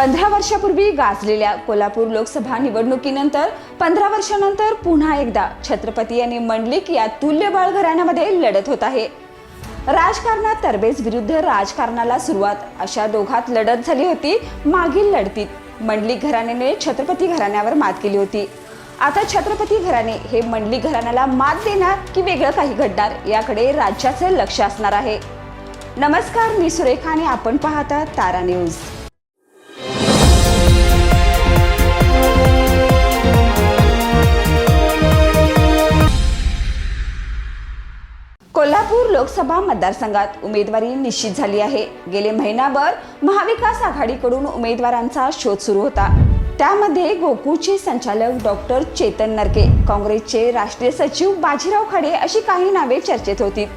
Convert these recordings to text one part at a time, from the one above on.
15 वर्षापूर्वी गाजलेल्या कोल्हापूर लोकसभा निवडणुकीनंतर 15 वर्षांनंतर पुन्हा एकदा छत्रपती आणि मंडलिक या तुल्यबळ घराण्यामध्ये लढत होत आहे। राजकारणात तरबेज विरुद्ध राजकारणाला सुरुवात अशा दोघात लढत झाली होती। मागील लढतीत मंडलिक घराण्याने छत्रपती घराण्यावर मात केली होती। आता छत्रपती घराणे हे मंडलिक घराण्याला मात देणार की वेगळं काही घडणार याकडे राज्याचे लक्ष असणार आहे। नमस्कार, मी सुरेखा आणि आपण पाहता तारा न्यूज। कोल्हापूर लोकसभा मतदारसंघात उमेदवारी निश्चित झाली आहे। गेले महिनाभर महाविकास आघाडीकडून उमेदवारांचा शोध सुरू होता। त्यामध्ये गोकुळचे संचालक डॉक्टर चेतन नरके, काँग्रेसचे राष्ट्रीय सचिव बाजीराव खाडे अशी काही नावे चर्चेत होती।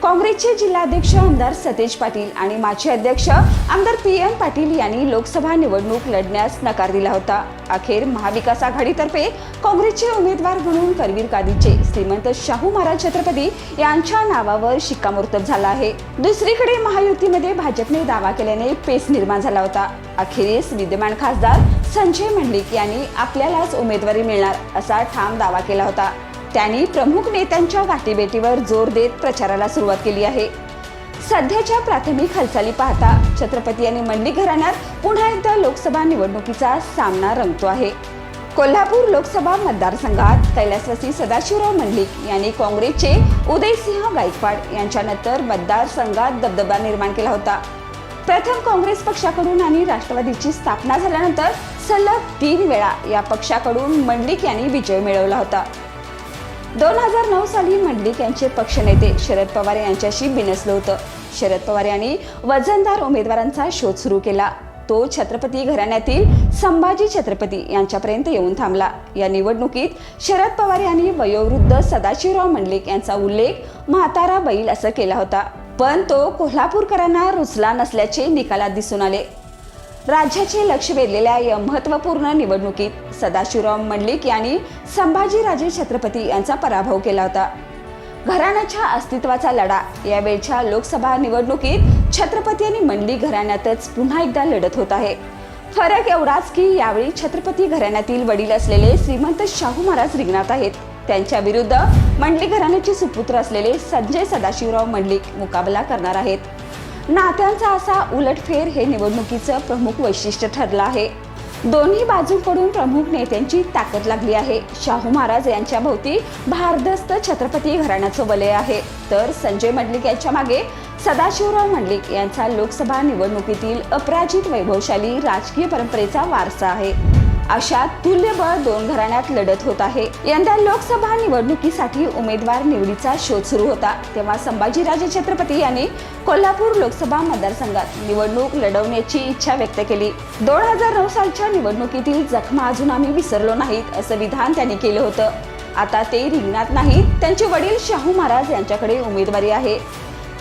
काँग्रेसचे जिल्हाध्यक्ष आमदार सतेज पाटील आणि माजी अध्यक्ष आमदार PM पाटील यांनी लोकसभा निवडणूक लढण्यास नकार दिला होता। अखेर महाविकास आघाडीतर्फे काँग्रेसचे उमेदवार म्हणून करवीर गादीचे श्रीमंत शाहू महाराज छत्रपती यांच्या नावावर शिक्कामोर्तब झाला आहे। दुसरीकडे महायुतीमध्ये भाजपने दावा केल्याने पेच निर्माण झाला होता। अखेरीस विद्यमान खासदार संजय मंडलिक यांनी आपल्यालाच उमेदवारी मिळणार असा ठाम दावा केला होता। त्यांनी प्रमुख नेत्यांच्या गाठीभेटीवर जोर देत प्रचाराला सुरुवात केली आहे। सध्याच्या प्राथमिक हालचाली पाहता छत्रपती आणि मंडलिक घराण्यात पुन्हा एकदा लोकसभा निवडणुकीचा सामना रंगतो आहे। कोल्हापूर लोकसभा मतदारसंघात कैलासवासी सदाशिवराव मंडलिक यांनी काँग्रेसचे उदयसिंह गायकवाड यांच्यानंतर मतदारसंघात दबदबा निर्माण केला होता। प्रथम काँग्रेस पक्षाकडून आणि राष्ट्रवादीची स्थापना झाल्यानंतर सलग 3 वेळा या पक्षाकडून मंडलिक यांनी विजय मिळवला होता। 2009 साली मंडलिक यांचे पक्षनेते शरद पवार यांच्याशी बिनसलं होतं। शरद पवार यांनी वजनदार उमेदवारांचा शोध सुरू केला। तो छत्रपती घराण्यातील संभाजी छत्रपती यांच्यापर्यंत येऊन थांबला। या निवडणुकीत शरद पवार यांनी वयोवृद्ध सदाशिवराव मंडलिक यांचा उल्लेख म्हातारा बैल असं केला होता, पण तो कोल्हापूरकरांना रुचला नसल्याचे निकालात दिसून आले। राज्याचे लक्ष वेधलेल्या या महत्त्वपूर्ण निवडणुकीत सदाशिवराव मंडलिक यांनी संभाजीराजे छत्रपती यांचा पराभव केला होता। घराण्याच्या अस्तित्वाचा लढा यावेळच्या लोकसभा निवडणुकीत छत्रपती आणि मंडलिक घराण्यातच पुन्हा एकदा लढत होत आहे। फरक एवढाच की यावेळी छत्रपती घराण्यातील वडील असलेले श्रीमंत शाहू महाराज रिंगणात आहेत। त्यांच्या विरुद्ध मंडलिक घराण्याचे सुपुत्र असलेले संजय सदाशिवराव मंडलिक मुकाबला करणार आहेत। नात्यांचा असा उलटफेर हे निवडणुकीचं प्रमुख वैशिष्ट्य ठरलं आहे। दोन्ही बाजूंकडून प्रमुख नेत्यांची ताकद लागली आहे। शाहू महाराज यांच्या भोवती भारदस्त छत्रपती घराण्याचं वलय आहे, तर संजय मंडलिक यांच्या मागे सदाशिवराव मंडलिक यांचा लोकसभा निवडणुकीतील अपराजित वैभवशाली राजकीय परंपरेचा वारसा आहे। अशा तुल्यबळ 2 घराण्यात लढत होत आहे। यंदा लोकसभा निवडणुकीसाठी उमेदवार निवडीचा शोध सुरू होता, तेव्हा संभाजीराजे छत्रपती यांनी कोल्हापूर लोकसभा मतदारसंघात निवडणूक लढवण्याची इच्छा व्यक्त केली। 2009 सालच्या निवडणुकीतील जखमा अजून आम्ही विसरलो नाहीत असं विधान त्यांनी केलं होतं। आता ते रिंगणात नाहीत, त्यांचे वडील शाहू महाराज यांच्याकडे उमेदवारी आहे।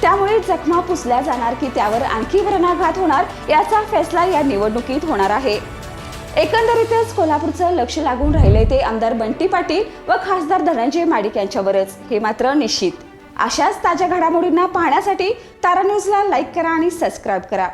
त्यामुळे जखमा पुसल्या जाणार की त्यावर आणखी व्रणाघात होणार याचा फैसला या निवडणुकीत होणार आहे। एकंदरीतच कोल्हापूरचं लक्ष लागून राहिले ते आमदार बंटी पाटील व खासदार धनंजय माडिक यांच्यावरच, हे मात्र निश्चित। अशाच ताज्या घडामोडींना पाहण्यासाठी तारा न्यूजला लाईक करा आणि सबस्क्राईब करा।